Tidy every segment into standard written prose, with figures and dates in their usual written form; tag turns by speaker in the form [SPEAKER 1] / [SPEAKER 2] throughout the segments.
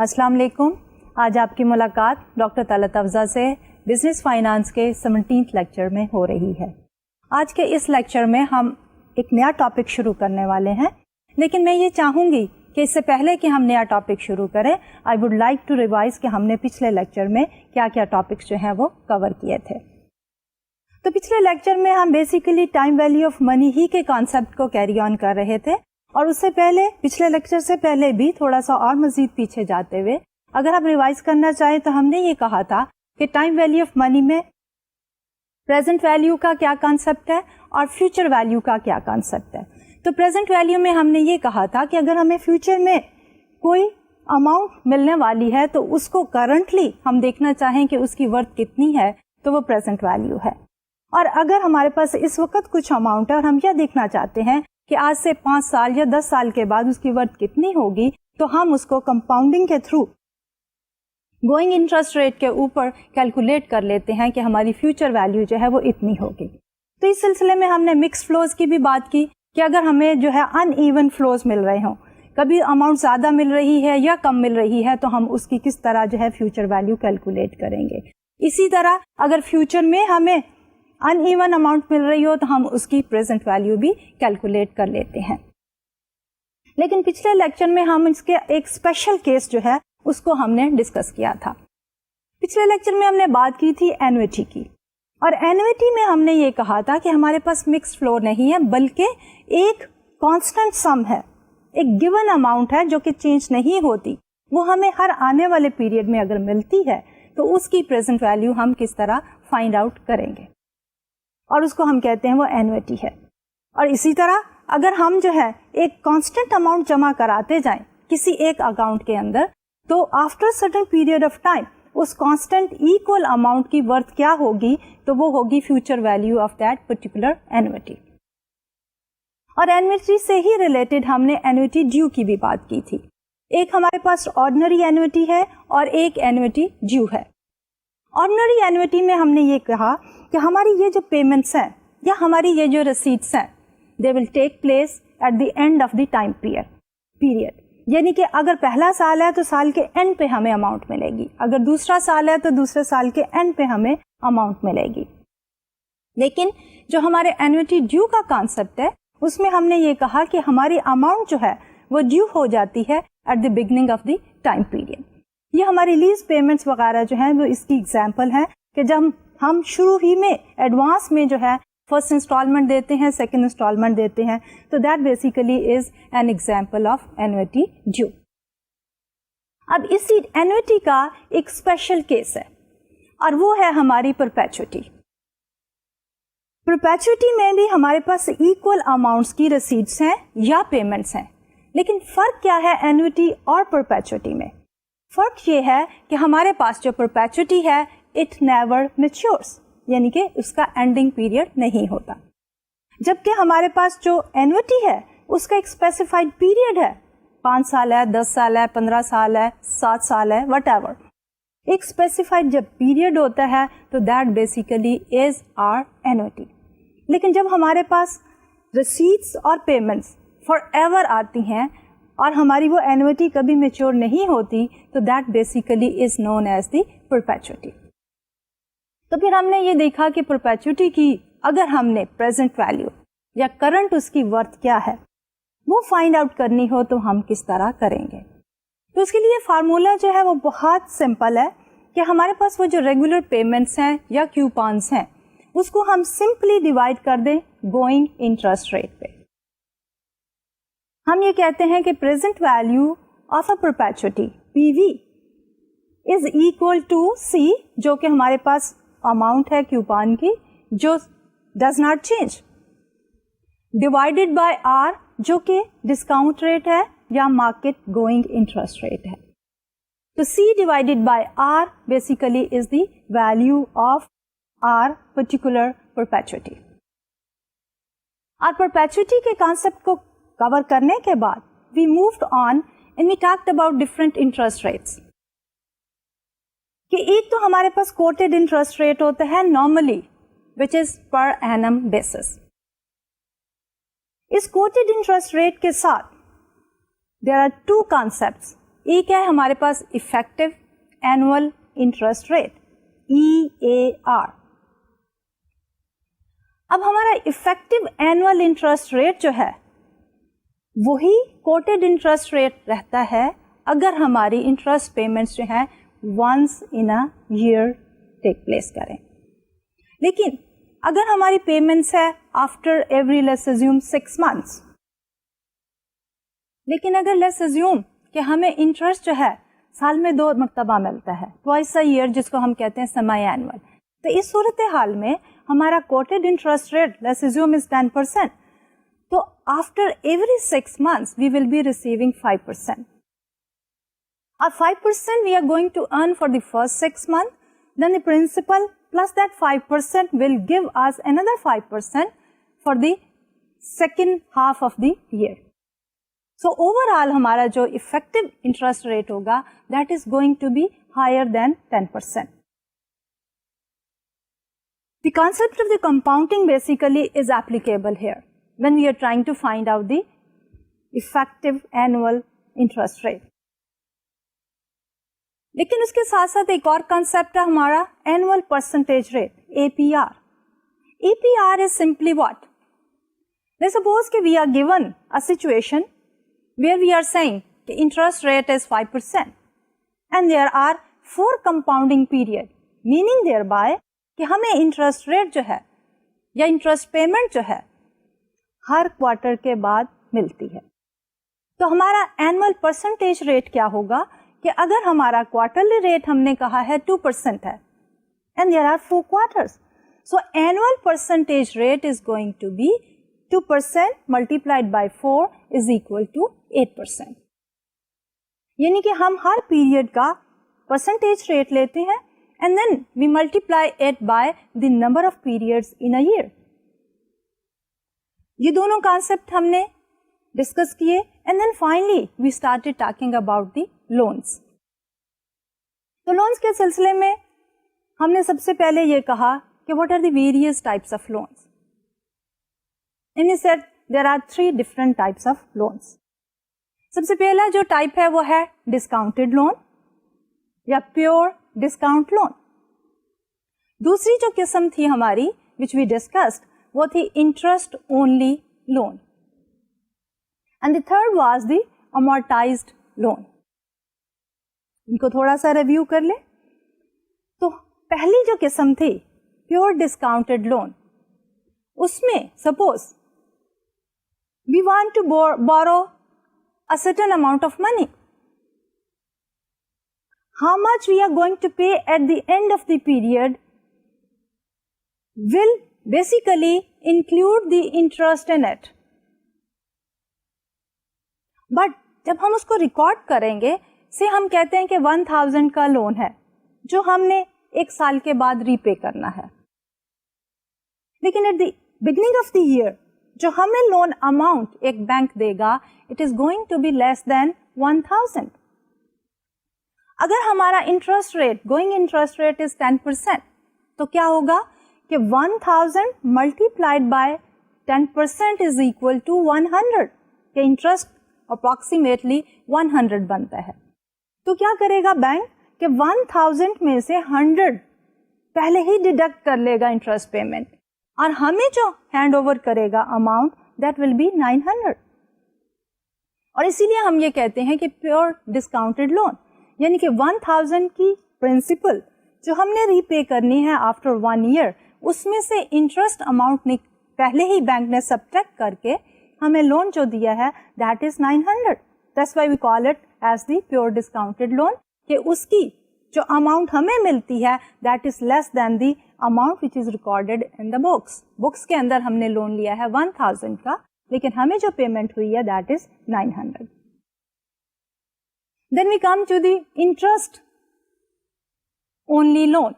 [SPEAKER 1] السلام علیکم. آج آپ کی ملاقات ڈاکٹر طلعت افضل سے بزنس فائنانس کے 17 لیکچر میں ہو رہی ہے. آج کے اس لیکچر میں ہم ایک نیا ٹاپک شروع کرنے والے ہیں, لیکن میں یہ چاہوں گی کہ اس سے پہلے کہ ہم نیا ٹاپک شروع کریں, I would like to revise کہ ہم نے پچھلے لیکچر میں کیا کیا ٹاپکس جو ہیں وہ کور کیے تھے. تو پچھلے لیکچر میں ہم basically time value of money ہی کے کانسیپٹ کو کیری آن کر رہے تھے, اور اس سے پہلے پچھلے لیکچر سے پہلے بھی تھوڑا سا اور مزید پیچھے جاتے ہوئے اگر آپ ریوائز کرنا چاہیں تو ہم نے یہ کہا تھا کہ ٹائم ویلیو آف منی میں پریزنٹ ویلیو کا کیا کانسیپٹ ہے اور فیوچر ویلیو کا کیا کانسیپٹ ہے. تو پریزنٹ ویلیو میں ہم نے یہ کہا تھا کہ اگر ہمیں فیوچر میں کوئی اماؤنٹ ملنے والی ہے تو اس کو کرنٹلی ہم دیکھنا چاہیں کہ اس کی ورتھ کتنی ہے تو وہ پریزنٹ ویلیو ہے. اور اگر ہمارے پاس اس وقت کچھ اماؤنٹ ہے اور ہم یہ دیکھنا چاہتے ہیں کہ آج سے 5 سال یا 10 سال کے بعد اس کی ورتھ کتنی ہوگی, تو ہم اس کو کمپاؤنڈنگ کے تھرو گوئنگ انٹرسٹ ریٹ کے اوپر کیلکولیٹ کر لیتے ہیں کہ ہماری فیوچر ویلیو جو ہے وہ اتنی ہوگی. تو اس سلسلے میں ہم نے مکس فلوز کی بھی بات کی کہ اگر ہمیں جو ہے ان ایون فلوز مل رہے ہوں, کبھی اماؤنٹ زیادہ مل رہی ہے یا کم مل رہی ہے, تو ہم اس کی کس طرح جو ہے فیوچر ویلیو کیلکولیٹ کریں گے. اسی طرح اگر فیوچر میں ہمیں ان ایون اماؤنٹ مل رہی ہو تو ہم اس کی پریزنٹ ویلیو بھی کیلکولیٹ کر لیتے ہیں. لیکن پچھلے لیکچر میں ہم اس کے ایک اسپیشل کیس جو ہے اس کو ہم نے ڈسکس کیا تھا. پچھلے لیکچر میں ہم نے بات کی تھی اینوٹی کی, اور اینوٹی میں ہم نے یہ کہا تھا کہ ہمارے پاس مکس فلو نہیں ہے بلکہ ایک کانسٹنٹ سم ہے, ایک گیون اماؤنٹ ہے جو کہ چینج نہیں ہوتی. وہ ہمیں ہر آنے والے پیریڈ میں اگر ملتی ہے تو اس کی پریزنٹ ویلیو ہم کس طرح فائنڈ آؤٹ کریں گے, اور اس کو ہم کہتے ہیں وہ اینوٹی ہے. اور اسی طرح اگر ہم جو ہے ایک کانسٹنٹ اماؤنٹ جمع کراتے جائیں کسی ایک اکاؤنٹ کے اندر, تو after certain period of time اس کانسٹنٹ ایکول اماؤنٹ کی ورتھ کیا ہوگی, تو وہ ہوگی future value of that particular annuity. اور اینوٹی سے ہی ریلیٹڈ ہم نے اینوٹی ڈیو کی بھی بات کی تھی. ایک ہمارے پاس آرڈنری اینوٹی ہے اور ایک اینوٹی ڈیو ہے. آرڈنری اینوٹی میں ہم نے یہ کہا کہ ہماری یہ جو پیمنٹس ہیں یا ہماری یہ جو رسیٹس ہیں, they will take place at the end of the time period. یعنی کہ اگر پہلا سال ہے تو سال کے اینڈ پہ ہمیں اماؤنٹ ملے گی, اگر دوسرا سال ہے تو دوسرے سال کے اینڈ پہ ہمیں اماؤنٹ ملے گی. لیکن جو ہمارے اینوٹی ڈیو کا کانسیپٹ ہے اس میں ہم نے یہ کہا کہ ہماری اماؤنٹ جو ہے وہ ڈیو ہو جاتی ہے at the beginning of the time period. یہ ہماری لیز پیمنٹس وغیرہ جو ہیں وہ اس کی ایگزامپل ہے کہ جب ہم شروع ہی میں ایڈوانس میں جو ہے فرسٹ انسٹالمنٹ دیتے ہیں, سیکنڈ انسٹالمنٹ دیتے ہیں, تو that basically is an example of annuity due. اب اسی اینوٹی کا ایک اسپیشل کیس ہے اور وہ ہے ہماری پرپیچوٹی. پرپیچوٹی میں بھی ہمارے پاس ایکول اماؤنٹس کی رسیٹس ہیں یا پیمنٹس ہیں, لیکن فرق کیا ہے اینوٹی اور پرپیچوٹی میں؟ فرق یہ ہے کہ ہمارے پاس جو پرپیچوٹی ہے اٹ نیور میچیورس, یعنی کہ اس کا اینڈنگ پیریڈ نہیں ہوتا, جبکہ ہمارے پاس جو اینوٹی ہے اس کا ایک اسپیسیفائڈ پیریڈ ہے. 5 سال ہے, 10 سال ہے, 15 سال ہے, 7 سال ہے, وٹ ایور. ایک اسپیسیفائڈ جب پیریڈ ہوتا ہے تو that basically is our annuity. لیکن جب ہمارے پاس رسیٹس اور پیمنٹس فار ایور آتی ہیں اور ہماری وہ اینوٹی کبھی میچور نہیں ہوتی, تو that basically is known as the perpetuity. تو پھر ہم نے یہ دیکھا کہ پرپیچوٹی کی اگر ہم نے پریزنٹ ویلیو یا کرنٹ اس کی ورتھ کیا ہے وہ فائنڈ آؤٹ کرنی ہو تو ہم کس طرح کریں گے. تو اس کے لیے فارمولا جو ہے وہ بہت سمپل ہے کہ ہمارے پاس وہ جو ریگولر پیمنٹس ہیں یا کیوپانس ہیں اس کو ہم سمپلی ڈیوائڈ کر دیں گوئنگ انٹرسٹ ریٹ پہ. ہم یہ کہتے ہیں کہ present value of a perpetuity P V is equal to C, جو کہ ہمارے پاس اماؤنٹ ہے کیوپان کی جو does not change, divided by R جو کہ ڈسکاؤنٹ ریٹ ہے یا مارکیٹ گوئنگ انٹرسٹ ریٹ ہے. تو C divided by R basically is the value of our particular perpetuity. اور پرپیچوٹی کے کانسیپٹ کو کور کرنے کے بعد we moved on and we talked about different interest rates. کہ ایک تو ہمارے پاس کوٹڈ انٹرسٹ ریٹ ہوتا ہے normally which is per annum basis. اس کوٹڈ انٹرسٹ ریٹ کے ساتھ دیر آر 2 concepts. ایک ہے ہمارے پاس effective annual interest rate EAR. اب ہمارا افیکٹو اینوئل انٹرسٹ ریٹ جو ہے وہی کوٹڈ انٹرسٹ ریٹ رہتا ہے اگر ہماری انٹرسٹ پیمنٹس جو ہیں once in a year take place کریں. لیکن اگر ہماری پیمنٹس ہے after every let's assume 6 months, لیکن اگر لیٹس اسیوم کہ ہمیں انٹرسٹ جو ہے سال میں 2 مرتبہ ملتا ہے, ٹوائس اے ایئر, جس کو ہم کہتے ہیں سیمی اینوئل, تو اس صورتحال میں ہمارا quoted interest rate let's assume is 10%. تو after every 6 months we will be receiving 5%. اور 5% we are going to earn for the first 6 months, then the principal plus that 5% will give us another 5% for the second half of the year. So overall ہمارا جو effective interest rate ہوگا that is going to be higher than 10%. The concept of the compounding basically is applicable here when we are trying to find out the effective annual interest rate. لیکن اس کے ساتھ ساتھ ایک اور concept ہے ہمارا annual percentage rate APR. APR is simply what? Let's suppose کہ we are given a situation where we are saying the interest rate is 5% and there are 4 compounding period, meaning thereby کہ ہمیں interest rate جو ہے یا interest payment جو ہے ہر quarter کے بعد ملتی ہے. تو ہمارا اینوئل پرسنٹیج ریٹ کیا ہوگا کہ اگر ہمارا کوارٹرلی ریٹ ہم نے کہا ہے 2% ہے and there are 4 quarters, so annual percentage rate is going to be 2% multiplied by 4 is equal to 8%. یعنی کہ ہم ہر پیریڈ کا پرسنٹیج ریٹ لیتے ہیں and then we multiply it by the number of periods in a year. یہ دونوں concept ہم نے ڈسکس کیے and then finally we started talking about the loans. تو لونز کے سلسلے میں ہم نے سب سے پہلے یہ کہا کہ what are the various types of loans. And we said there are 3 different types of loans. سب سے پہلا جو ٹائپ ہے وہ ہے ڈسکاؤنٹڈ لون یا پیور ڈسکاؤنٹ لون. دوسری جو قسم تھی ہماری which we discussed وہ تھی interest only loan. And the third was the amortized loan. ان کو تھوڑا سا ریویو کر لیں. تو پہلی جو قسم تھی پیور ڈسکاؤنٹڈ لون, اس میں suppose we want to borrow a certain amount of money. How much we are going to pay at the end of the period will basically include the interest in it. But جب ہم اس کو record کریں گے سے ہم کہتے ہیں کہ 1000 کا لون ہے جو ہم نے 1 سال کے بعد ری پے کرنا ہے. لیکن at the beginning of the year جو ہمیں لون اماؤنٹ ایک بینک دے گا it is going to be less than 1000. اگر ہمارا interest rate going interest rate is 10% تو کیا ہوگا کہ 1000 multiplied by 10% is equal to 100 کہ انٹرسٹ اپروکسیمیٹلی 100 بنتا ہے. تو کیا کرے گا بینک کہ 1000 میں سے 100 پہلے ہی ڈیڈکٹ کر لے گا انٹرسٹ پیمنٹ اور ہمیں جو ہینڈ اوور کرے گا اماؤنٹ دیٹ ول بی 900. اور اسی لیے ہم یہ کہتے ہیں کہ پیور ڈسکاؤنٹڈ لون یعنی کہ 1000 کی پرنسپل جو ہم نے ری پے کرنی ہے آفٹر 1 ایئر اس میں سے انٹرسٹ اماؤنٹ نے پہلے ہی بینک نے سبٹریکٹ کر کے ہمیں لون جو دیا ہے that is 900. That's why we call it as the pure discounted loan کہ اس کی جو اماؤنٹ ہمیں ملتی ہے that is less than the amount which is recorded in the books. Books کے اندر ہم نے لون لیا ہے 1000 کا لیکن ہمیں جو پیمنٹ ہوئی ہے that is 900. Then we come to the interest only loan.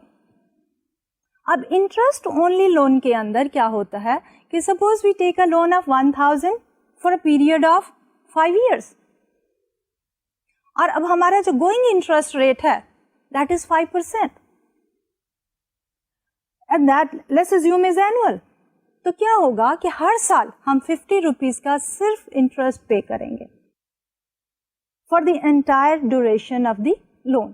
[SPEAKER 1] اب انٹرسٹ اونلی لون کے اندر کیا ہوتا ہے کہ suppose we take a loan of 1000 for a period of 5 years اور اب ہمارا جو گوئنگ انٹرسٹ ریٹ ہے that is 5% and that let's assume is annual. تو کیا ہوگا کہ ہر سال ہم 50 روپیز کا صرف انٹرسٹ پے کریں گے. for the entire duration of the loan.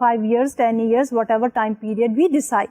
[SPEAKER 1] 5 years, 10 years, whatever time period we decide,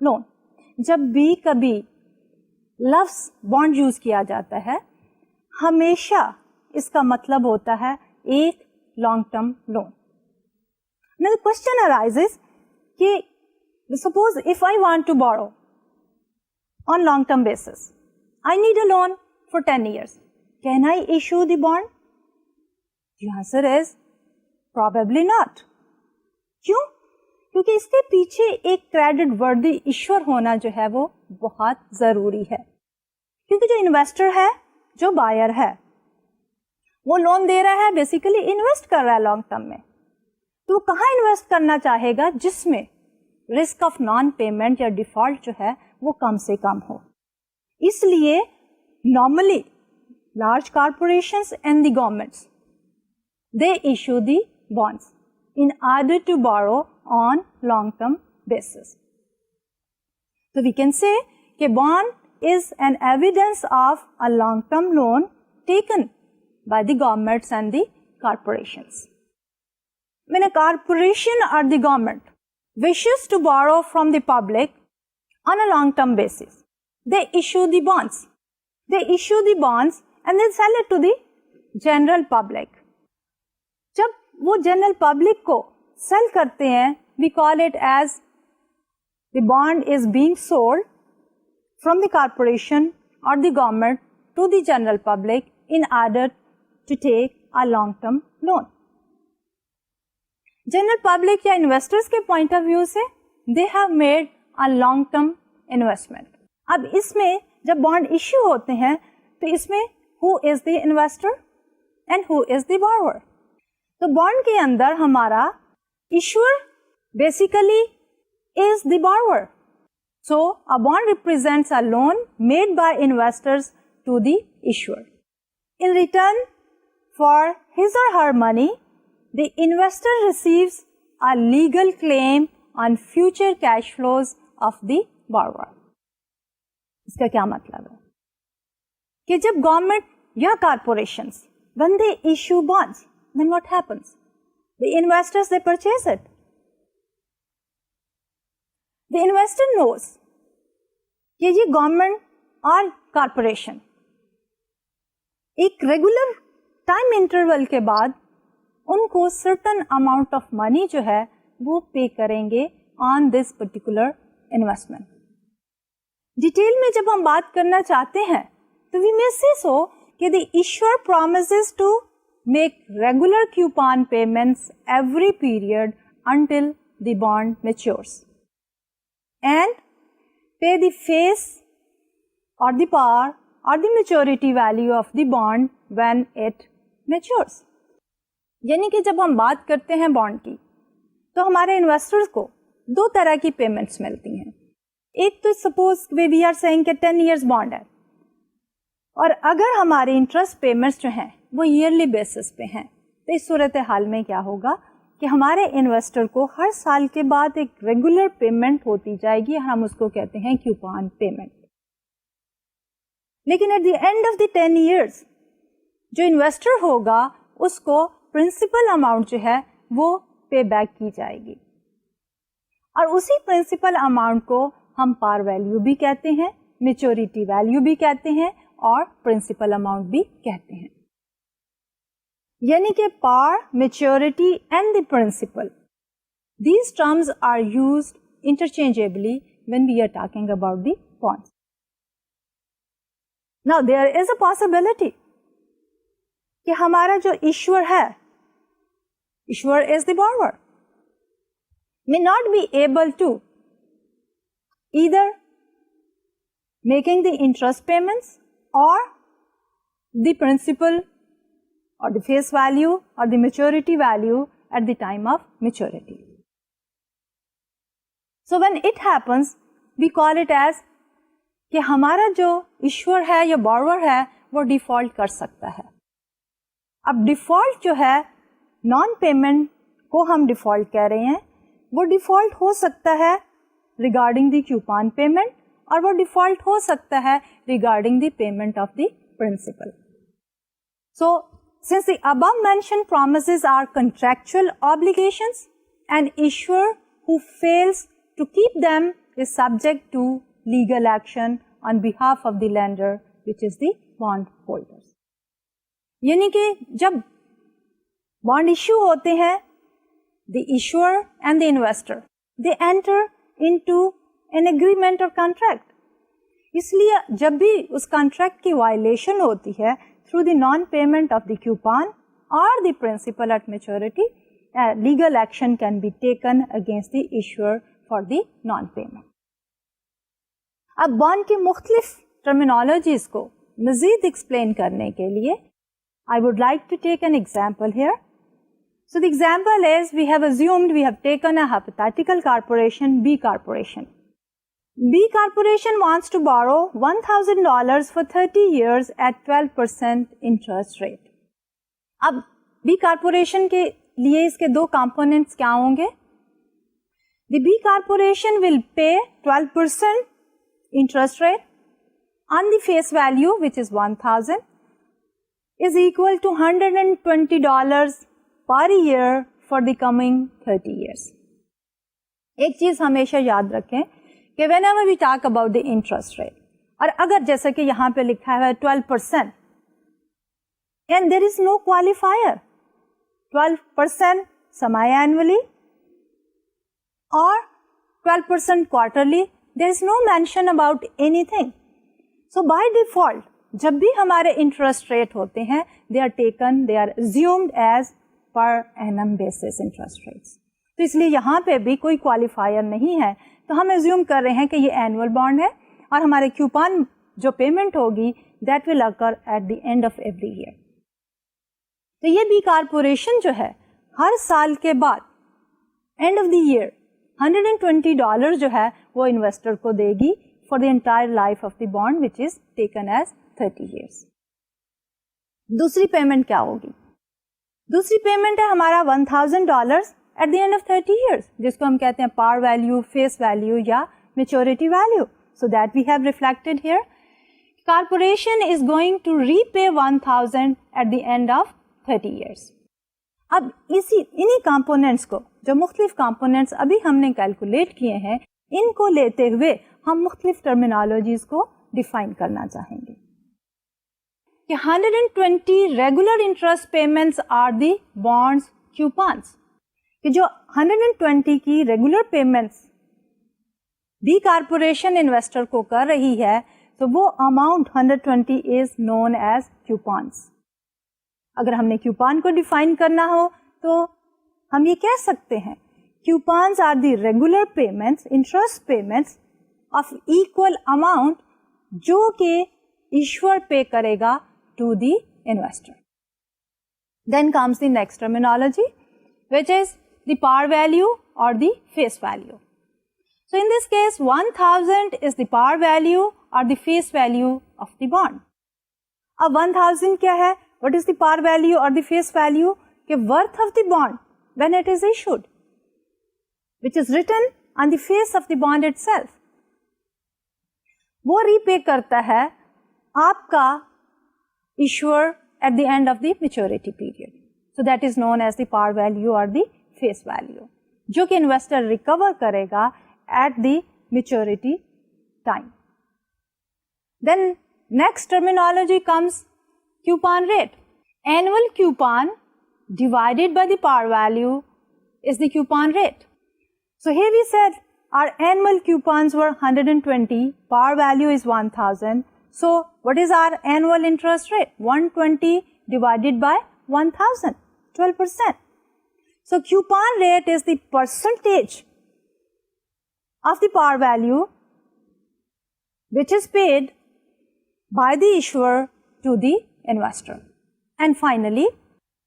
[SPEAKER 1] loan. جب بھی کبھی لفظ بانڈ یوز کیا جاتا ہے ہمیشہ اس کا مطلب ہوتا ہے ایک long term loan. Now the question arises کہ suppose if I want to borrow on long term basis, I need a loan for 10 years. Can I issue the bond? The answer is probably not. کیوں؟ کیونکہ اس کے پیچھے ایک credit وردی ایشور ہونا جو ہے وہ بہت ضروری ہے. کیونکہ جو انویسٹر ہے, جو بائر ہے, وہ لون دے رہا ہے, بیسیکلی انویسٹ کر رہا ہے لانگ ٹرم میں. تو وہ کہاں انویسٹ کرنا چاہے گا جس میں رسک آف نان پیمنٹ یا ڈیفالٹ جو ہے وہ کم سے کم ہو. اس لیے normally large corporations and the governments they issue the bonds in order to borrow on long-term basis. So we can say that bond is an evidence of a long-term loan taken by the governments and the corporations. When a corporation or the government wishes to borrow from the public on a long-term basis, they issue the bonds. They issue the bonds and then sell it to the general public. جب وہ general public کو sell کرتے ہیں we call it as the bond is being sold from the corporation اور the government to the general public in order to take a long term loan. General public یا investors کے point of view سے they have made a long term investment. اب اس میں جب bond issue ہوتے ہیں تو اس میں ہو از the investor and who is the بارور. تو بانڈ کے اندر ہمارا issuer basically is the borrower. So a bond represents a loan made by investors to the issuer. In return for his or her money, the investor receives a legal claim on future cash flows of the borrower. اس کا کیا مطلب ہے کہ جب government یا corporations when they issue bonds, then what happens? The investors, they purchase it. The investor knows کہ یہ government اور کارپوریشن ایک ریگولر ٹائم انٹرول کے بعد ان کو سرٹن اماؤنٹ آف منی جو ہے وہ پے کریں گے آن دس پرٹیکولر انویسٹمنٹ. ڈیٹیل میں جب ہم بات کرنا چاہتے ہیں تو وی مے سے سو کہ the issuer promises to make regular coupon payments every period until the bond matures and pay the face or the par or the maturity value of the bond when it matures. یعنی کہ جب ہم بات کرتے ہیں bond کی تو ہمارے انویسٹرز کو دو طرح کی پیمنٹس ملتی ہیں. ایک تو سپوز وی آر سیئنگ کہ 10 years بانڈ ہے اور اگر ہمارے انٹرسٹ پیمنٹس جو ہیں وہ ایئرلی بیسس پہ ہیں تو اس صورتحال میں کیا ہوگا کہ ہمارے انویسٹر کو ہر سال کے بعد ایک ریگولر پیمنٹ ہوتی جائے گی, ہم اس کو کہتے ہیں کیوپان پیمنٹ. لیکن at the end of the 10 years جو انویسٹر ہوگا اس کو پرنسپل اماؤنٹ جو ہے وہ پے بیک کی جائے گی اور اسی پرنسپل اماؤنٹ کو ہم پار ویلیو بھی کہتے ہیں, میچورٹی ویلیو بھی کہتے ہیں اور پرنسپل اماؤنٹ بھی کہتے ہیں. یعنی کہ par, maturity and the principal, these terms are used interchangeably when we are talking about the bonds. Now there is a possibility کہ ہمارا جو ایشور ہے, Ishwar is the borrower, may not be able to either making the interest payments or the principal or the face value or the maturity value at the time of maturity. So when it happens, we call it as کہ ہمارا جو ایشور ہے یا بارور ہے وہ default کر سکتا ہے. اب ڈیفالٹ جو ہے نان پیمنٹ کو ہم ڈیفالٹ کہہ رہے ہیں, وہ ڈیفالٹ ہو سکتا ہے ریگارڈنگ دی کیوپان پیمنٹ اور وہ ڈیفالٹ ہو سکتا ہے regarding the payment of the principal. So since the above mentioned promises are contractual obligations, an issuer who fails to keep them is subject to legal action on behalf of the lender, which is the bond holders. یعنی کہ جب bond issue ہوتے ہیں, the issuer and the investor, they enter into an agreement or contract. اس لیے جب بھی اس contract کی violation ہوتی ہے through the non payment of the coupon اور the principal at maturity, legal action can be taken against the issuer for the non payment. اب bond کی مختلف ٹرمینالوجیز کو مزید ایکسپلین کرنے کے لیے I would like to take an example here. So the example is, we have taken a hypothetical corporation, B Corporation. B Corporation wants to borrow $1,000 for 30 years at 12% interest rate. اب B Corporation کے لیے اس کے دو components کیا ہوں گے؟ The B Corporation will pay 12% interest rate on the face value, which is $1,000, is equal to $120 per year for the coming 30 years. ایک چیز ہمیشہ یاد رکھیں کہ whenever we talk about the interest rate, اور اگر جیسا کہ یہاں پہ لکھا ہے 12%, and there is no qualifier, 12% semi-annually or 12% quarterly, there is no mention about anything. So by default, جب بھی ہمارے انٹرسٹ ریٹ ہوتے ہیں, they are taken, they are assumed as per annum basis interest rates. تو اس لیے یہاں پہ بھی کوئی qualifier نہیں ہے, تو ہم assume کر رہے ہیں کہ یہ annual bond ہے اور ہمارے coupon جو پیمنٹ ہوگی that will occur at the end of every year. تو یہ B Corporation جو ہے ہر سال کے بعد end of the year $120 جو ہے وہ انویسٹر کو دے گی for the entire life of the bond, which is taken as 30 years. دوسری پیمنٹ کیا ہوگی؟ دوسری پیمنٹ ہے ہمارا $1,000 at the end of 30 years, جس کو ہم کہتے ہیں par value, face value یا maturity value. So that we have reflected here. Corporation is going to repay $1,000 at the end of 30 years. اب انہی کمپوننٹس کو, جو مختلف کمپوننٹس ابھی ہم نے کیلکولیٹ کیے ہیں, ان کو لیتے ہوئے ہم مختلف ٹرمینالوجیز کو ڈیفائن کرنا چاہیں گے کہ 120 regular interest payments are the bonds coupons, کہ جو 120 کی regular payments B corporation investor کو کر رہی ہے, تو وہ amount 120 is known as coupons. اگر ہم نے کیوپان کو ڈیفائن کرنا ہو تو ہم یہ کہہ سکتے ہیں coupons are the regular payments, interest payments of equal amount جو کہ ایشور پے کرے گا to the investor. Then comes the next terminology which is the par value or the face value. So in this case 1,000 is the par value or the face value of the bond. اب 1,000 کیا ہے؟ What is the par value or the face value? کہ worth of the bond when it is issued, which is written on the face of the bond itself. وہ repay کرتا ہے آپ کا issuer at the end of the maturity period. So that is known as the par value or the face value, جو کہ investor recover کرے گا at the maturity time. Then next terminology comes coupon rate. Annual coupon divided by the par value is the coupon rate. So here we said our annual coupons were 120, par value is 1,000. So what is our annual interest rate? 120 divided by 1,000, 12%. So coupon rate is the percentage of the par value which is paid by the issuer to the investor. And finally,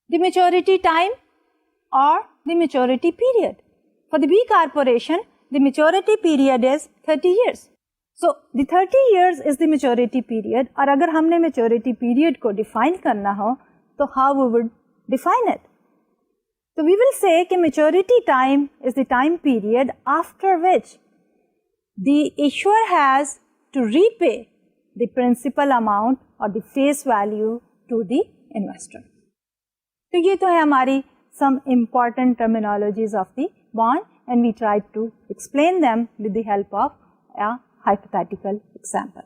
[SPEAKER 1] the maturity time or the maturity period. For the B Corporation, the maturity period is 30 years. So the 30 years is the maturity period. اور اگر ہم نے maturity period کو define کرنا ہو تو how we would define it? So we will say کہ maturity time is the time period after which the issuer has to repay the principal amount or the face value to the investor. تو یہ تو ہے ہماری some important terminologies of the bond and we tried to explain them with the help of a hypothetical example.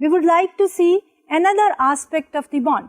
[SPEAKER 1] we would like to see another aspect of the bond,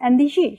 [SPEAKER 1] and the yield.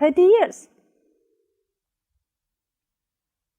[SPEAKER 1] 30 years.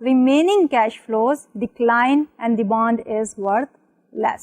[SPEAKER 1] remaining cash flows decline and the bond is worth less.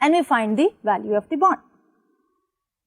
[SPEAKER 1] and we find the value of the bond.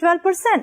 [SPEAKER 1] 12%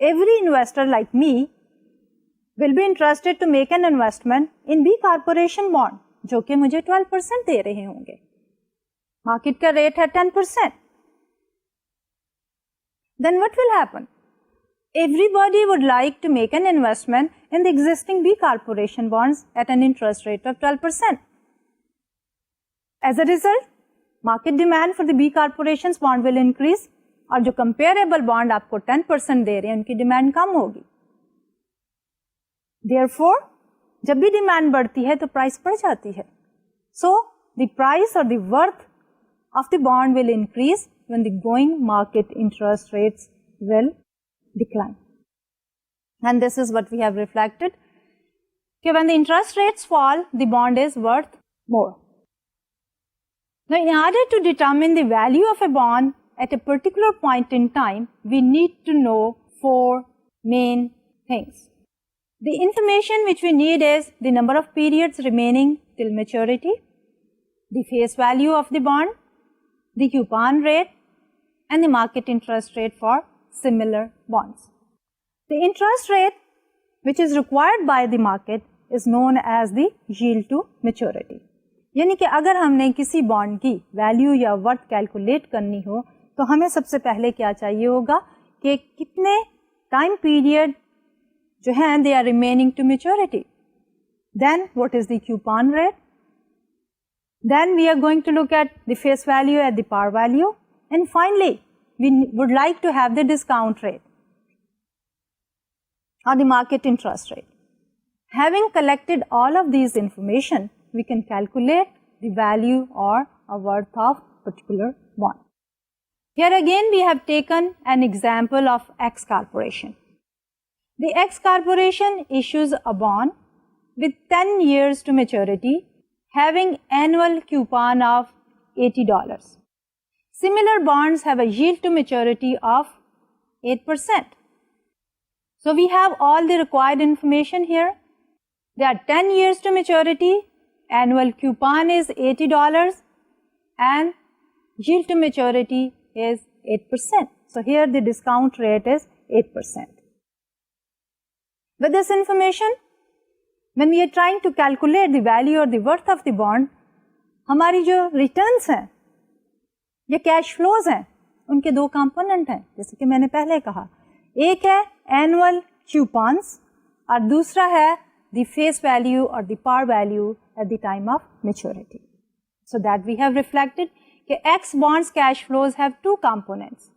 [SPEAKER 1] every investor like me will be interested to make an investment in B Corporation bond, جو کہ مجھے 12% دے رہے ہوں گے. Market کا rate ہے 10%. Then what will happen? Everybody would like to make an investment in the existing B Corporation bonds at an interest rate of 12%. As a result, market demand for the B Corporations bond will increase, اور جو comparable bond آپ کو 10% دے رہے ہیں ان کی demand کم ہوگی. Therefore, جب بھی ڈیمانڈ بڑھتی ہے تو پرائس بڑھ جاتی ہے. So, the price or the worth of the bond will increase when the going market interest rates will decline. And this is what we have reflected. Okay, when the interest rates fall, the bond is worth more. Now, in order to determine the value of a bond at a particular point in time, we need to know 4 main things. The information which we need is the number of periods remaining till maturity, the face value of the bond, the coupon rate, and the market interest rate for similar bonds. The interest rate which is required by the market is known as the yield to maturity. یعنی کہ اگر ہم نے کسی bond کی value یا worth calculate کرنی ہو تو ہمیں سب سے پہلے کیا چاہیے ہوگا کہ کتنے ٹائم پیریڈ جو ہیں they are remaining to maturity. Then what is the coupon rate? Then we are going to look at the face value at the par value. And finally, we would like to have the discount rate or the market interest rate. Having collected all of these information, we can calculate the value or a worth of particular bond. Here again we have taken an example of X Corporation. The X Corporation issues a bond with 10 years to maturity, having annual coupon of $80. Similar bonds have a yield to maturity of 8%. So we have all the required information here. There are 10 years to maturity, annual coupon is $80, and yield to maturity is 8%. So here the discount rate is 8%. With this information, when we are trying to calculate the value or the worth of the bond, ہماری جو returns ہیں یا cash flows ہیں ان کے 2 component ہیں جیسے کہ میں نے پہلے کہا. ایک ہے اینوئل کوپانس اور دوسرا ہے دی فیس ویلیو اور the par value at the time of maturity. So that we have reflected کہ X bonds cash flows have 2 components,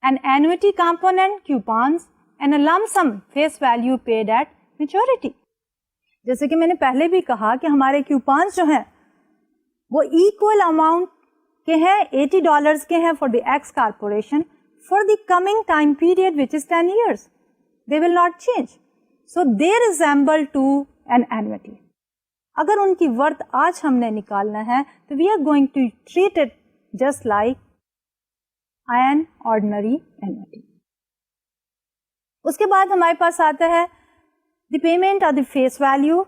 [SPEAKER 1] an annuity component coupons and a lump sum face value paid at maturity. جیسے کہ میں نے پہلے بھی کہا کہ ہمارے کوپانس جو ہیں وہ ایکول اماؤنٹ کے ہیں $80 کے ہیں for the x corporation for the coming time period which is 10 years. They will not change. So they resemble to an annuity. اگر ان کی ورتھ آج ہم نے نکالنا ہے تو we are going to treat it just like an ordinary annuity. اس کے بعد ہمارے پاس آتا ہے the payment or the face value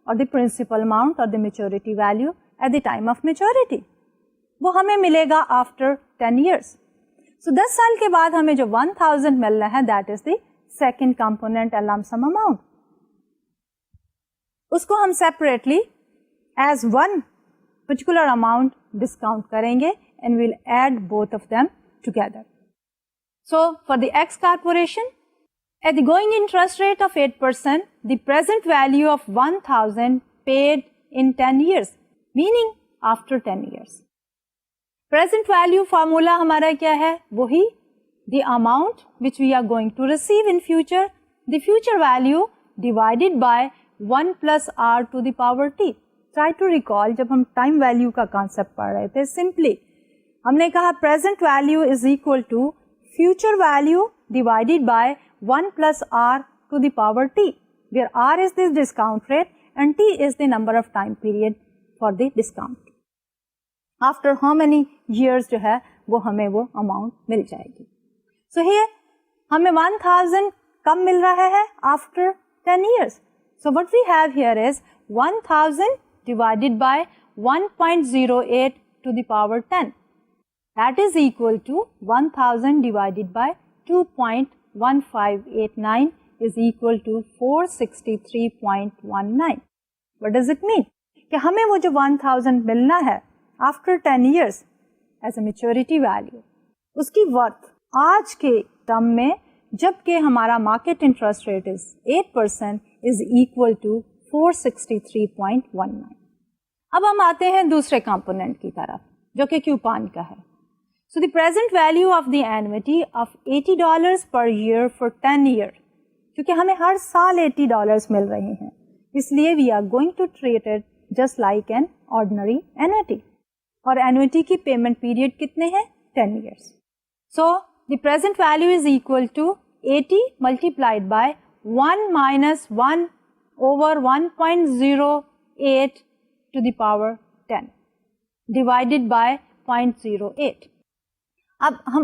[SPEAKER 1] or the principal amount or the maturity value at the time of maturity. وہ ہمیں ملے گا after 10 years. So 10 سال کے بعد ہمیں جو 1000 ملنا ہے that is the second component a lump sum amount. اس کو ہم separately as one particular amount discount کریں گے and we'll add both of them together. So for the X corporation, at the going interest rate of 8%, the present value of 1000 paid in 10 years, meaning after 10 years. Present value formula ہمارا کیا ہے؟ وہی the amount which we are going to receive in future, the future value divided by 1 plus r to the power t. Try to recall جب ہم time value کا concept پڑھ رہے تھے simply ہم نے کہا present value is equal to future value divided by 1 plus r to the power t, where r is the discount rate and t is the number of time period for the discount. After how many years جو ہے وہ ہمیں وہ amount مل جائے گی. So here ہمیں 1000 کم مل رہا ہے after 10 years. So what we have here is 1000 divided by 1.08 to the power 10. That is equal to 1000 divided by 2.08. 0.1589 is equal to 463.19. What does it mean? کہ ہمیں وہ جو 1000 ملنا ہے after 10 years as a maturity value, اس کی worth آج کے term میں جبکہ ہمارا market interest rate is 8% is equal to 463.19. اب ہم آتے ہیں دوسرے کمپوننٹ کی طرف جو کہ کیوپان کا ہے. So the present value of the annuity of $80 per year for 10 years, کیونکہ ہمیں ہر سال $80 مل رہے ہیں اس لیے we are going to treat it just like an ordinary annuity. اور annuity کی payment period کتنے ہیں؟ 10 years. So the present value is equal to 80 multiplied by 1 minus 1 over 1.08 to the power 10 divided by 0.08. اب ہم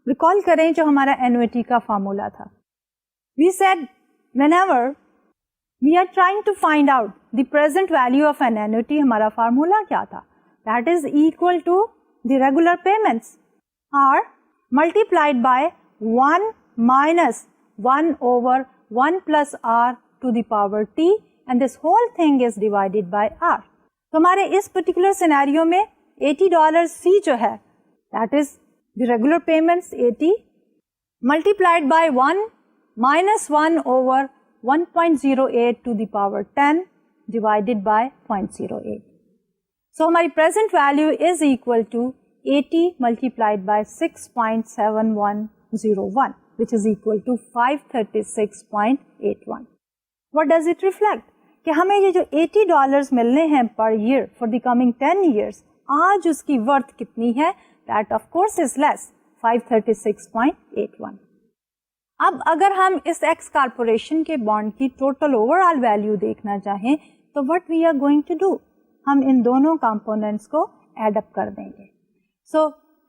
[SPEAKER 1] recall کریں جو ہمارا annuity کا فارمولا تھا. We said whenever we are trying to find out the present value of an annuity, ہمارا formula کیا تھا؟ That is equal to the regular payments are multiplied by 1 minus 1 over 1 plus r to the power t and this whole thing is divided by r. تو ہمارے اس particular scenario میں $80 سی جو ہے that is the regular payments 80 multiplied by 1 minus 1 over 1.08 to the power 10 divided by 0.08. So ہماری present value is equal to 80 multiplied by 6.7101 which is equal to 536.81. What does it reflect? کہ ہمیں یہ جو $80 ملنے ہیں per year for the coming 10 years آج اس کی worth کتنی ہے؟ That of course is less, 536.81. اب اگر ہم اس ایکس کارپوریشن کے بانڈ کی ٹوٹل اوور آل ویلو دیکھنا چاہیں تو what we are going to do, ہم ان دونوں کمپوننٹس کو ایڈ اپ کر دیں گے. So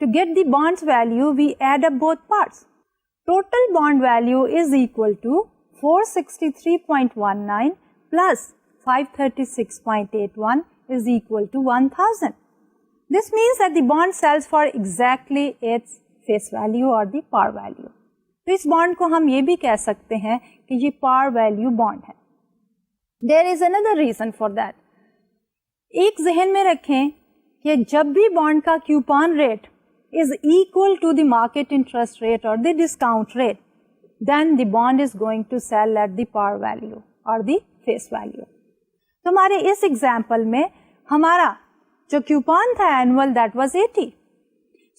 [SPEAKER 1] to get the bonds value we add up both parts. Total bond value is equal to 463.19 plus 536.81 is equal to 1000. This means that the bond sells for exactly its face value or the par value. تو اس bond کو ہم یہ بھی کہہ سکتے ہیں کہ یہ par value bond ہے. There is another reason for that. ایک ذہن میں رکھیں کہ جب بھی بانڈ کا coupon rate is equal to the market interest rate or the discount rate, then the bond is going to sell at the par value or the face value. تو ہمارے اس ایگزامپل میں ہمارا جو کیوپان تھا annual that was 80.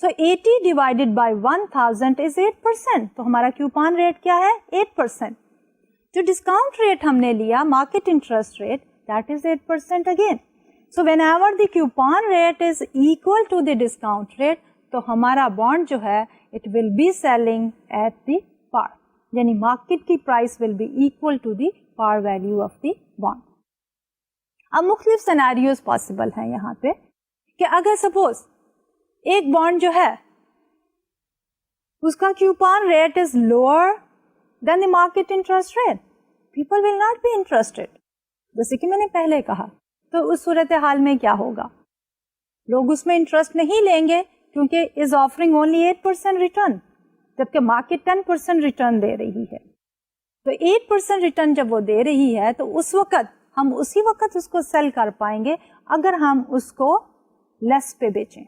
[SPEAKER 1] So 80 divided by 1000 از 8%. تو ہمارا coupon rate کیا ہے؟ 8%. جو ڈسکاؤنٹ ریٹ ہم نے لیا market interest rate that is 8% again. So whenever the coupon rate is equal to the discount rate تو ہمارا بانڈ جو ہے it will be selling at the par, یعنی مارکیٹ کی price will be equal to the par value of the bond. اب مختلف scenarios possible ہیں یہاں پہ کہ اگر سپوز ایک بانڈ جو ہے اس کا coupon rate is lower than the market interest rate, people will not be interested, جیسے کہ میں نے پہلے کہا. تو اس صورتحال میں کیا ہوگا؟ لوگ اس میں انٹرسٹ نہیں لیں گے کیونکہ از آفرنگ اونلی 8% ریٹرن جبکہ مارکیٹ 10% ریٹرن دے رہی ہے. تو 8% ریٹرن جب وہ دے رہی ہے تو اس وقت ہم اسی وقت اس کو سیل کر پائیں گے اگر ہم اس کو لیس پہ بیچیں.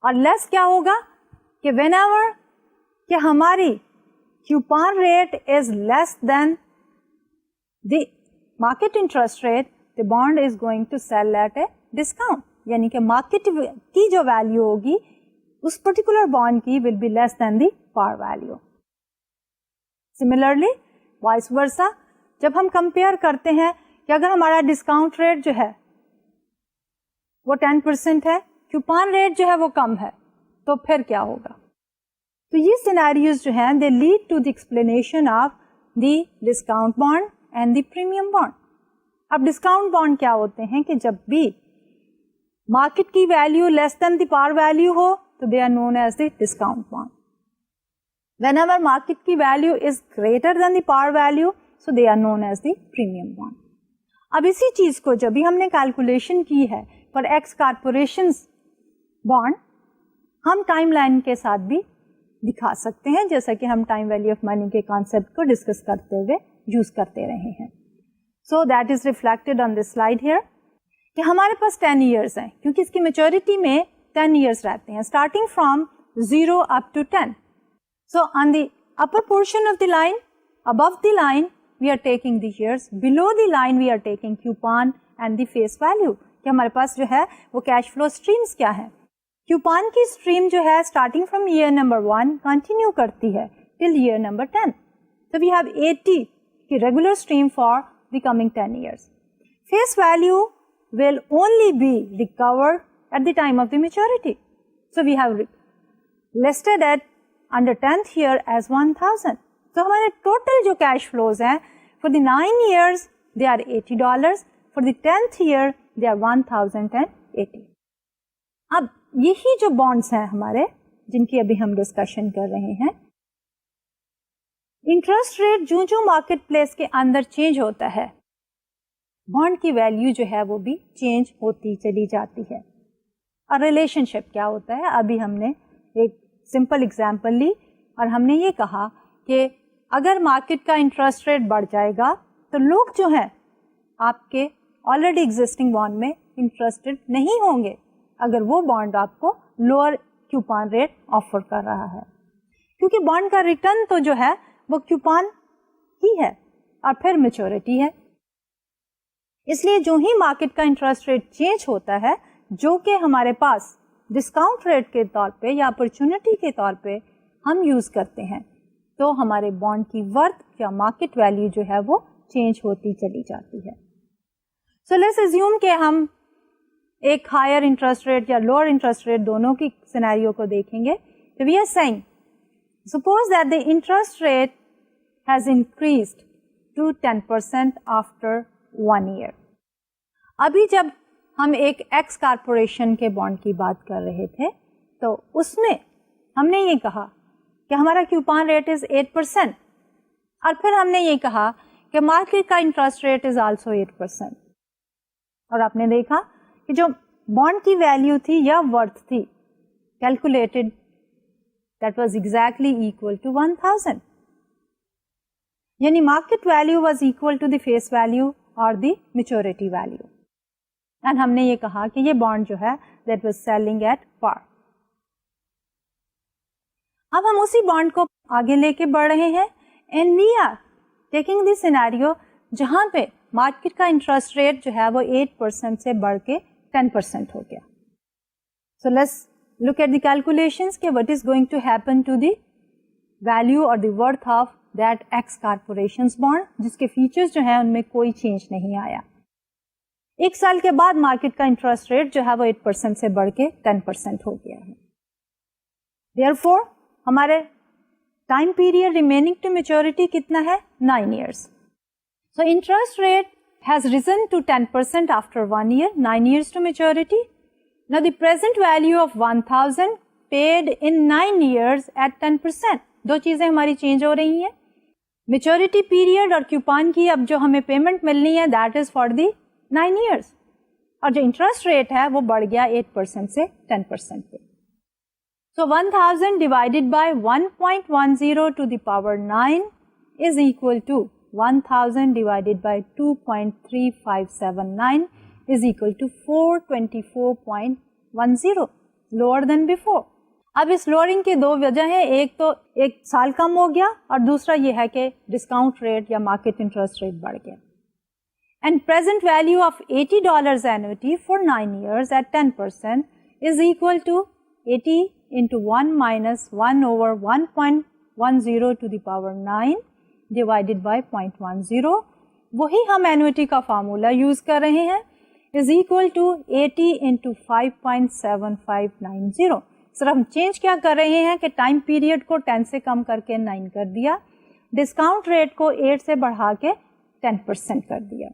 [SPEAKER 1] اور لیس کیا ہوگا کہ وین ایور کہ ہماری coupon rate is less than the market interest rate the bond is going to sell at a discount, یعنی کہ مارکیٹ کی جو ویلو ہوگی اس پرٹیکولر بانڈ کی will be less than the par value. Similarly vice versa جب ہم compare کرتے ہیں کہ اگر ہمارا ڈسکاؤنٹ ریٹ جو ہے وہ 10% ہے، کیوپان ریٹ جو ہے وہ کم ہے، تو پھر کیا ہوگا؟ تو یہ سیناریوز جو ہیں they lead to the explanation of the discount bond and the premium bond. اب ڈسکاؤنٹ بانڈ کیا ہوتے ہیں کہ جب بھی مارکیٹ کی value less than the par value ہو تو they are known as the discount bond. Whenever ایور مارکیٹ کی value is greater than the par value so they are known as the premium bond. اب اسی چیز کو جب بھی ہم نے کیلکولیشن کی ہے for ایکس کارپوریشنز بانڈ ہم ٹائم لائن کے ساتھ بھی دکھا سکتے ہیں, جیسا کہ ہم ٹائم ویلیو آف منی کے کانسیپٹ کو ڈسکس کرتے ہوئے یوز کرتے رہے ہیں. So that is reflected on this slide here کہ ہمارے پاس 10 ایئرس ہیں, کیونکہ اس کی میچورٹی میں 10 ایئرس رہتے ہیں, starting from 0 up to 10. So on the upper portion of the line, above the line, we are taking the years. Below the line, we are taking coupon and the face value. کہ ہمارے پاس جو ہے وہ cash flow streams کیا ہے. Coupon کی stream جو ہے starting from year number 1 continue کرتی ہے till year number 10. So we have 80 کی regular stream for the coming 10 years. Face value will only be recovered at the time of the maturity. So we have listed at under 10th year as 1000. So ہمارے total جو cash flows ہیں for the 9 years they are $80. For the 10th year they are 1080. اب یہی جو bonds ہیں ہمارے جن کی ابھی ہم ڈسکشن کر رہے ہیں, انٹرسٹ ریٹ جو جو مارکیٹ پلیس کے اندر چینج ہوتا ہے بانڈ کی ویلیو جو ہے وہ بھی چینج ہوتی چلی جاتی ہے. اور ریلیشن شپ کیا ہوتا ہے, ابھی ہم نے ایک سمپل اگزامپل لی اور ہم نے یہ کہا کہ اگر مارکیٹ کا انٹرسٹ ریٹ بڑھ جائے گا تو لوگ جو ہیں آپ کے آلریڈی ایگزسٹنگ بانڈ میں انٹرسٹڈ نہیں ہوں گے اگر وہ بانڈ آپ کو لوور کوپان ریٹ آفر کر رہا ہے, کیونکہ بانڈ کا ریٹرن تو جو ہے وہ کوپان ہی ہے اور پھر میچورٹی ہے. اس لیے جو ہی مارکیٹ کا انٹرسٹ ریٹ چینج ہوتا ہے جو کہ ہمارے پاس ڈسکاؤنٹ ریٹ کے طور پہ یا اپرچونٹی کے طور پہ ہم یوز کرتے ہیں, تو ہمارے بانڈ کی ورتھ یا مارکیٹ ویلیو جو ہے وہ چینج ہوتی چلی جاتی ہے. سو لیٹس اسیوم کہ ہم ایک ہائر انٹرسٹ ریٹ یا لوور انٹرسٹ ریٹ دونوں کی سینیریو کو دیکھیں گے. تو we are seeing suppose that the interest rate has increased to 10% after 1 year. ابھی جب ہم ایک ایکس کارپوریشن کے بانڈ کی بات کر رہے تھے تو اس میں ہم نے یہ کہا کہ ہمارا کوپان ریٹ از 8% اور پھر ہم نے یہ کہا کہ مارکیٹ کا انٹرسٹ ریٹ از آلسو 8%. اور آپ نے دیکھا کہ جو بانڈ کی ویلیو تھی یا ورتھ تھی calculated that was exactly equal to 1000. یعنی market value was equal to the face value اور دی میچورٹی ویلیو. اینڈ ہم نے یہ کہا کہ یہ بانڈ جو ہے that was selling at par. اب ہم اسی بانڈ کو آگے لے کے بڑھ رہے ہیں and we are taking the scenario جہاں پہ مارکیٹ کا انٹرسٹ ریٹ جو ہے وہ 8% سے بڑھ کے 10% ہو گیا. So let's look at the calculations کہ what is going to happen to the value or the worth of that X corporations bond جس کے فیچرز جو ہیں ان میں کوئی چینج نہیں آیا. ایک سال کے بعد مارکیٹ کا انٹرسٹ ریٹ جو ہے وہ 8% سے بڑھ کے 10% ہو گیا ہے. Therefore ہمارے time period remaining to maturity کتنا ہے 9 years. So interest rate has risen to 10% after 1 year, 9 years to maturity. Now the present value of 1000 paid in 9 years at 10%. دو چیزیں ہماری چینج ہو رہی ہیں. میچورٹی پیریڈ اور کوپان کی اب جو ہمیں پیمنٹ ملنی ہے that is for the 9 years. اور جو انٹرسٹ ریٹ ہے وہ بڑھ گیا 8% سے 10% پہ. So 1000 divided by 1.10 to the power 9 is equal to 1000 divided by 2.3579 is equal to 424.10, lower than before. اب اس لوئرنگ کی دو وجہ ہیں, ایک تو ایک سال کم ہو گیا اور دوسرا یہ ہے کہ ڈسکاؤنٹ ریٹ یا مارکیٹ انٹرسٹ ریٹ بڑھ گیا. And present value of $80 annuity for 9 years at 10% is equal to 80 into 1 minus 1 over 1.10 to the power 9 divided by 0.10. وہی ہم اینوٹی کا فارمولا یوز کر رہے ہیں is equal to 80 into 5.7590. صرف ہم چینج کیا کر رہے ہیں کہ ٹائم پیریڈ کو 10 سے کم کر کے 9 کر دیا, ڈسکاؤنٹ ریٹ کو 8 سے بڑھا کے 10% کر دیا.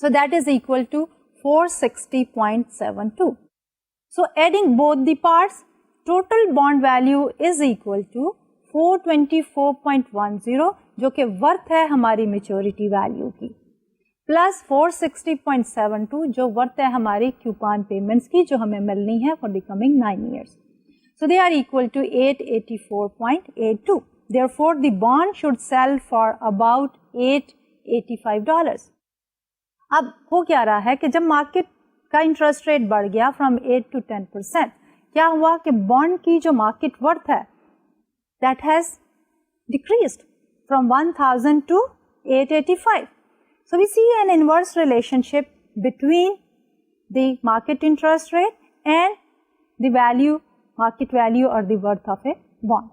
[SPEAKER 1] So that is equal to 460.72. So adding both the parts, total bond value is equal to 424.10 جو کہ ورتھ ہے ہماری میچورٹی ویلیو کی, پلس 460.72 جو ورتھ ہے ہماری کوپان پیمنٹس کی جو ہمیں ملنی ہے for the coming 9 years. So they are equal to 884.82. Therefore, the bond should sell for about $885. اب ہو کیا رہا ہے کہ جب مارکیٹ کا انٹرسٹ ریٹ بڑھ گیا فرام 8 to 10%, کیا ہوا کہ بانڈ کی جو مارکیٹ ورتھ ہے that has decreased from 1000 to 885. So we see an inverse relationship between the market interest rate and the value, market value or the worth of a bond.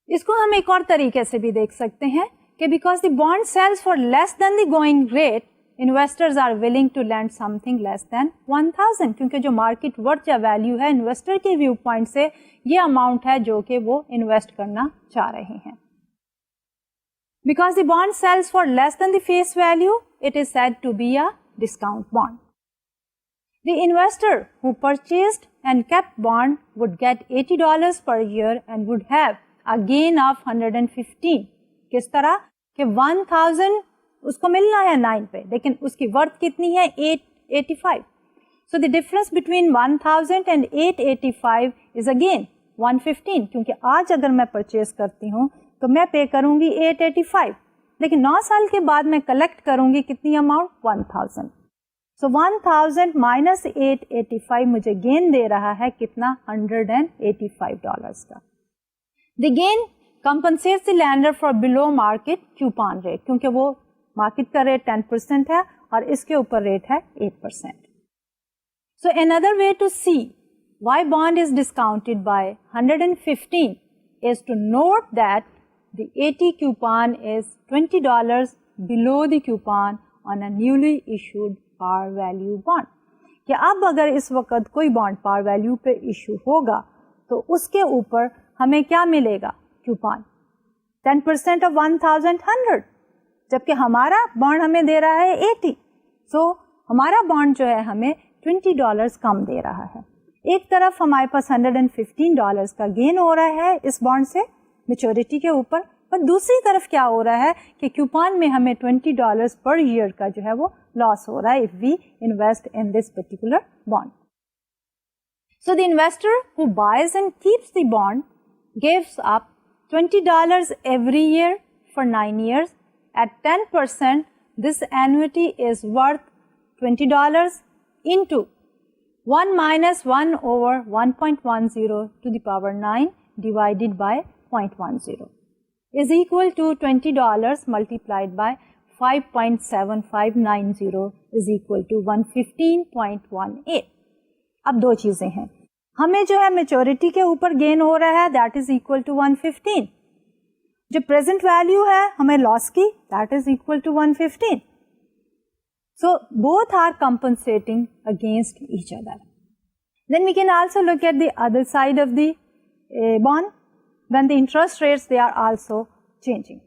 [SPEAKER 1] اس کو ہم ایک اور طریقے سے بھی دیکھ سکتے ہیں کہ because the bond sells for less than the going rate, investors are willing to lend something less than 1000, کیونکہ جو مارکیٹ ورتھ یا ویلیو ہے انویسٹر کے ویو پوائنٹ سے یہ اماؤنٹ ہے جو کہ وہ انویسٹ کرنا چاہ رہے ہیں. Because the bond sells for less than the face value, it is said to be a discount bond. The investor who purchased and kept bond would get $80 per year and would have a gain of 115. کس طرح کہ 1000 اس کو ملنا ہے 9 پہ لیکن اس کی worth کتنی ہے 885. So the difference between 1000 and 885 is again 115, کیونکہ آج اگر میں پرچیز کرتی ہوں تو میں پے کروں گی 885 لیکن 9 سال کے بعد میں کلیکٹ کروں گی کتنی اماؤنٹ 1000. So 1000 minus 885 مجھے گین دے رہا ہے کتنا $185 کا. The gain compensates the lender for below market coupon rate, کیونکہ وہ مارکیٹ کا ریٹ 10% ہے اور اس کے اوپر ریٹ ہے 8%. So another way to see why bond is discounted by 115 is to note that the 80 coupon is $20 below the coupon on a newly issued par value bond. کہ اب اگر اس وقت کوئی بانڈ پار ویلیو پہ ایشو ہوگا تو اس کے اوپر ہمیں کیا ملے گا کوپان 10% of 1100, جبکہ ہمارا بانڈ ہمیں دے رہا ہے 80. سو ہمارا بانڈ جو ہے ہمیں $20 کم دے رہا ہے. ایک طرف ہمارے پاس $115 کا گین ہو رہا ہے اس بانڈ سے میچورٹی کے اوپر, پر دوسری طرف کیا ہو رہا ہے کہ کوپان میں ہمیں $20 پر ایئر کا جو ہے وہ لاس ہو رہا ہے if we invest in this particular bond. So the investor who buys and keeps the bond gives up $20 every year for 9 years. At 10%, this annuity is worth $20 into 1 minus 1 over 1.10 to the power 9 divided by 0.10 is equal to $20 multiplied by 5.7590 is equal to 115.18. اب دو چیزیں ہیں, ہمیں جو ہے maturity کے اوپر gain ہو رہا ہے دیٹ از اکول ٹو 115, جو پریزنٹ ویلیو ہے ہمیں لاس کی that is equal to 115. So both are compensating against each other. Then we can also look at the other side of the bond when the interest rates they are also changing.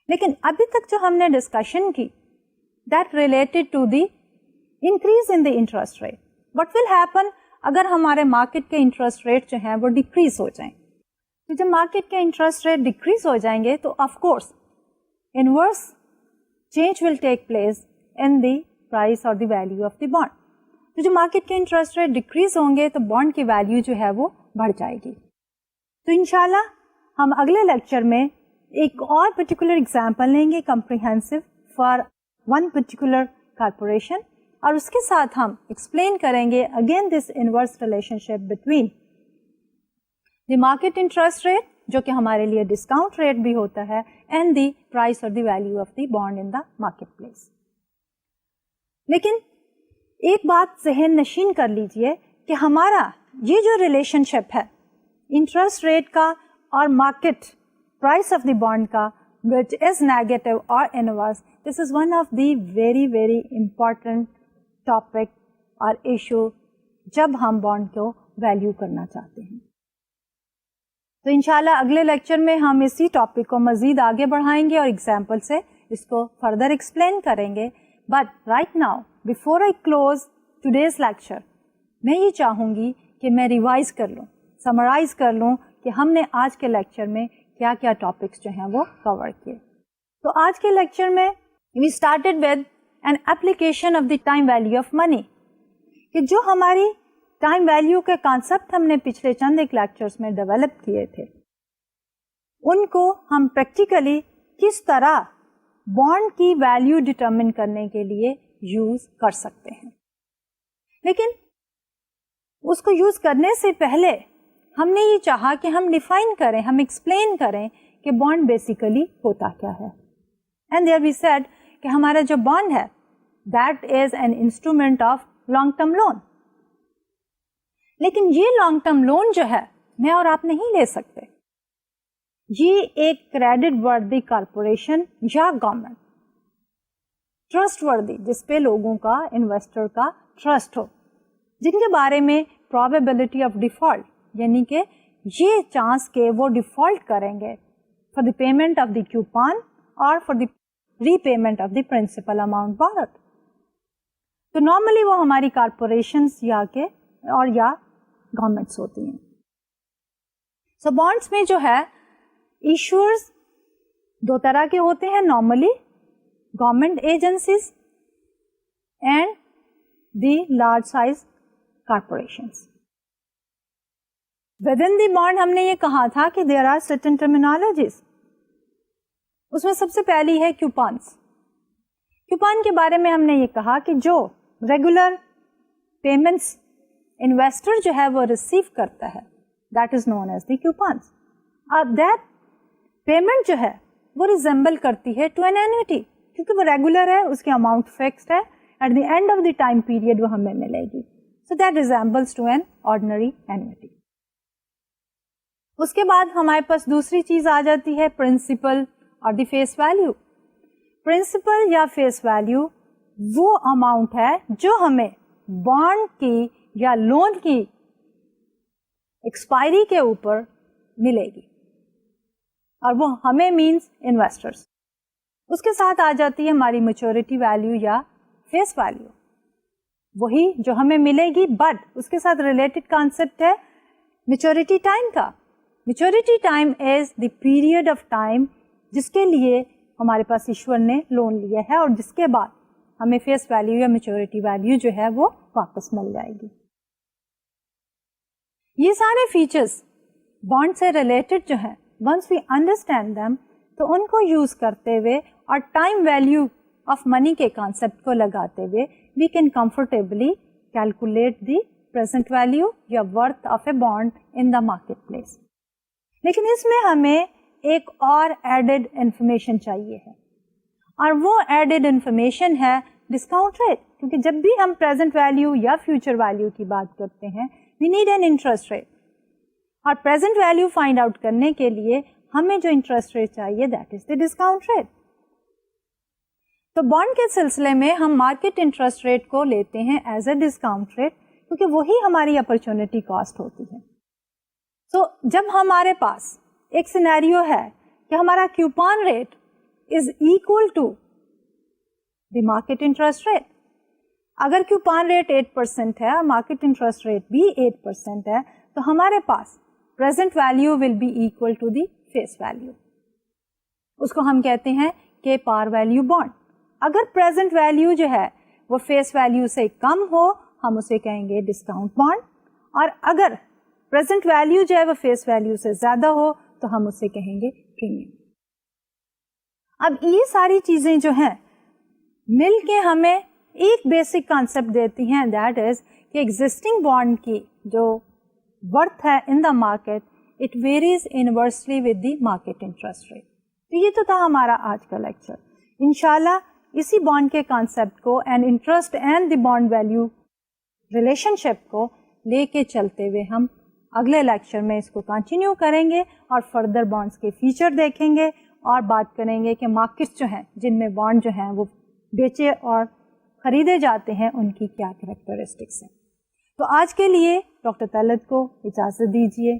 [SPEAKER 1] لیکن ابھی تک جو ہم نے discussion کی that related to the increase in the interest rate. What will happen اگر ہمارے market کے انٹرسٹ ریٹ جو ہیں وہ ڈیکریز ہو جائیں؟ تو جب مارکیٹ کے انٹرسٹ ریٹ ڈیکریز ہو جائیں گے تو of course inverse change will take place in the price اور the value of the bond. تو جو مارکیٹ کے انٹرسٹ ریٹ ڈیکریز ہوں گے تو بانڈ کی ویلیو جو ہے وہ بڑھ جائے گی. تو انشاءاللہ ہم اگلے لیکچر میں ایک اور پرٹیکولر ایگزامپل لیں گے comprehensive for one particular corporation, اور اس کے ساتھ ہم ایکسپلین کریں گے again this inverse relation ship between the market interest rate جو کہ ہمارے لیے ڈسکاؤنٹ ریٹ بھی ہوتا ہے اینڈ دی پرائز اور the value of the bond in the market place. لیکن ایک بات ذہن نشین کر لیجئے کہ ہمارا یہ جو ریلیشن شپ ہے انٹرسٹ ریٹ کا اور market price of the bond کا which is negative or inverse, this is one of the very very important topic اور issue جب ہم بانڈ کو ویلیو کرنا چاہتے ہیں. تو انشاءاللہ اگلے لیکچر میں ہم اسی ٹاپک کو مزید آگے بڑھائیں گے اور ایگزامپل سے اس کو فردر ایکسپلین کریں گے. But right now before I close today's lecture میں یہ چاہوں گی کہ میں ریوائز کر لوں, سمرائز کر لوں کہ ہم نے آج کے لیکچر میں کیا کیا ٹاپکس جو ہیں وہ کور کیے. تو آج کے لیکچر میں we started with an application of the time value of money, کہ جو ہماری ٹائم ویلیو کے کانسیپٹ ہم نے پچھلے چند ایک لیکچرز میں ڈیولپ کیے تھے، ان کو ہم پریکٹیکلی کس طرح بانڈ کی ویلیو ڈٹرمن کرنے کے لیے یوز کر سکتے ہیں. لیکن اس کو یوز کرنے سے پہلے ہم نے یہ چاہا کہ ہم ڈیفائن کریں، ہم ایکسپلین کریں کہ بانڈ بیسیکلی ہوتا کیا ہے. اینڈ دیئر وی سیڈ کہ ہمارا جو بانڈ ہے that is an instrument of long term loan. لیکن یہ لانگ ٹرم لون جو ہے میں اور آپ نہیں لے سکتے. یہ ایک کریڈٹ وردی کارپوریشن یا گورنمنٹ ٹرسٹ وردی، جس پہ لوگوں کا، انویسٹر کا ٹرسٹ ہو، جن کے بارے میں پرابیبلٹی آف ڈیفالٹ، یعنی کہ یہ چانس کہ وہ ڈیفالٹ کریں گے for the payment of the coupon اور for the repayment of the principal amount board. تو نارملی وہ ہماری کارپوریشنز یا گورنمنٹس ہوتی ہیں. سو بانڈس میں جو ہے ایشوئرز دو طرح کے ہوتے ہیں normally, government agencies and the large size corporations. With in the bond ہم نے یہ کہا تھا کہ دیر آر سرٹن ٹرمینالوجیز. اس میں سب سے پہلی ہے کیوپانس. کیوپان کے بارے میں ہم نے یہ کہا کہ جو ریگولر پیمنٹس انویسٹر جو ہے وہ ریسیو کرتا ہے that is known as the coupons. اب دیٹ پیمنٹ جو ہے وہ ریزمبل کرتی ہے ٹو این اینوٹی، کیونکہ وہ ریگولر ہے، اس کی اماؤنٹ فکسڈ ہے، at the end of the time period وہ ہمیں ملے گی. So that resembles to an ordinary annuity. اس کے بعد ہمارے پاس دوسری چیز آ جاتی ہے پرنسپل اور دی فیس ویلیو. پرنسپل یا فیس ویلیو وہ اماؤنٹ ہے جو ہمیں بانڈ کی یا لون کی ایکسپائری کے اوپر ملے گی، اور وہ ہمیں مینس انویسٹرس. اس کے ساتھ آ جاتی ہے ہماری میچورٹی ویلیو یا فیس ویلیو، وہی جو ہمیں ملے گی، بٹ اس کے ساتھ ریلیٹڈ کانسیپٹ ہے میچورٹی ٹائم کا. Maturity time is the period of time جس کے لیے ہمارے پاس ایشور نے لون لیا ہے، اور جس کے بعد ہمیں فیس ویلیو یا میچورٹی ویلیو جو ہے وہ واپس مل جائے گی. یہ سارے فیچرز بانڈ سے ریلیٹڈ جو ہیں، ونس وی انڈرسٹینڈ دیم، تو ان کو یوز کرتے ہوئے اور ٹائم ویلیو آف منی کے کانسیپٹ کو لگاتے ہوئے we can comfortably calculate the present value یا worth of a bond in the market place. لیکن اس میں ہمیں ایک اور ایڈڈ انفارمیشن چاہیے ہے، اور وہ ایڈڈ انفارمیشن ہے ڈسکاؤنٹ ریٹ. کیونکہ جب بھی ہم پریزنٹ ویلیو یا فیوچر ویلیو کی بات کرتے ہیں we need an interest rate, اور پریزنٹ ویلیو فائنڈ آؤٹ کرنے کے لیے ہمیں جو انٹرسٹ ریٹ چاہیے that is the discount rate. تو بانڈ کے سلسلے میں ہم مارکیٹ انٹرسٹ ریٹ کو لیتے ہیں ایز اے ڈسکاؤنٹ ریٹ، کیونکہ وہی ہماری اپرچونٹی کاسٹ ہوتی ہے. تو جب ہمارے پاس ایک سینیریو ہے کہ ہمارا coupon rate is equal to the market interest rate, اگر کیوپان ریٹ 8% ہے اور مارکیٹ انٹرسٹ ریٹ بھی 8% ہے، تو ہمارے پاس present value will be equal to the face value. اس کو ہم کہتے ہیں کہ پار ویلیو بانڈ. اگر پریزنٹ ویلیو جو ہے وہ فیس ویلیو سے کم ہو ہم اسے کہیں گے ڈسکاؤنٹ بانڈ، اور اگر پریزنٹ ویلیو جو ہے وہ فیس ویلیو سے زیادہ ہو تو ہم اسے کہیں گے پریمیم. اب یہ ساری چیزیں جو ہیں مل کے ہمیں ایک بیسک کانسیپٹ دیتی ہیں، دیٹ از کہ ایگزسٹنگ بانڈ کی جو ورتھ ہے in the market it varies inversely with the market interest rate. تو یہ تو تھا ہمارا آج کا لیکچر. انشاءاللہ اسی بانڈ کے کانسیپٹ کو and interest and the bond value relationship کو لے کے چلتے ہوئے ہم اگلے لیکچر میں اس کو کنٹینیو کریں گے اور فردر بانڈس کے فیچر دیکھیں گے اور بات کریں گے کہ مارکیٹس جو ہیں جن میں بانڈ جو ہیں وہ بیچے اور خریدے جاتے ہیں ان کی کیا کریکٹرسٹکس ہیں. تو آج کے لیے ڈاکٹر طلعت کو اجازت دیجیے.